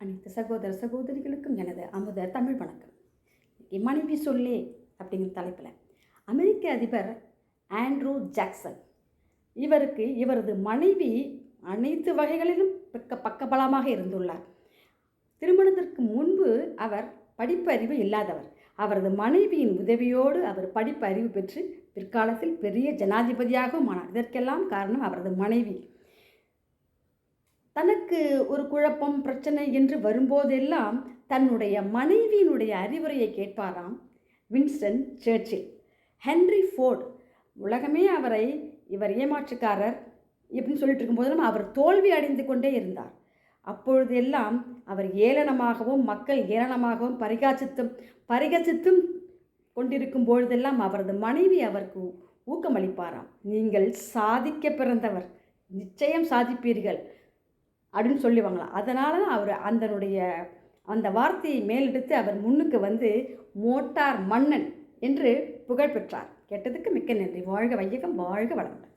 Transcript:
அனைத்து சகோதர சகோதரிகளுக்கும் எனது அமுத தமிழ் வணக்கம். மனைவி சொல்லே அப்படிங்கிற தலைப்பில் அமெரிக்க அதிபர் ஆண்ட்ரூ ஜாக்சன் இவரது மனைவி அனைத்து வகைகளிலும் பக்கபலமாக இருந்துள்ளார். திருமணத்திற்கு முன்பு அவர் படிப்பறிவு இல்லாதவர். அவரது மனைவியின் உதவியோடு அவர் படிப்பறிவு பெற்று பிற்காலத்தில் பெரிய ஜனாதிபதியாகவும் ஆனார். இதற்கெல்லாம் காரணம் அவரது மனைவி. தனக்கு ஒரு குழப்பம் பிரச்சனை என்று வரும்போதெல்லாம் தன்னுடைய மனைவியினுடைய அறிவுரையை கேட்பாராம் வின்ஸ்டன் சர்ச்சில். ஹென்ரி ஃபோர்ட் உலகமே இவர் ஏமாற்றுக்காரர் எப்படின்னு சொல்லிட்டு இருக்கும்போதெல்லாம் அவர் தோல்வி அடைந்து கொண்டே இருந்தார். அப்பொழுது எல்லாம் அவர் ஏளனமாகவும் மக்கள் ஏளனமாகவும் பரிகசித்தும் கொண்டிருக்கும் பொழுதெல்லாம் அவரது மனைவி அவருக்கு ஊக்கமளிப்பாராம். நீங்கள் சாதிக்க பிறந்தவர், நிச்சயம் சாதிப்பீர்கள் அப்படின்னு சொல்லுவாங்களாம். அதனால தான் அவர் அந்த வார்த்தையை மேலெடுத்து அவர் முன்னுக்கு வந்து மோட்டார் மன்னன் என்று புகழ் பெற்றார். கேட்டதுக்கு மிக்க நன்றி. வாழ்க வையகம், வாழ்க வளமுடன்.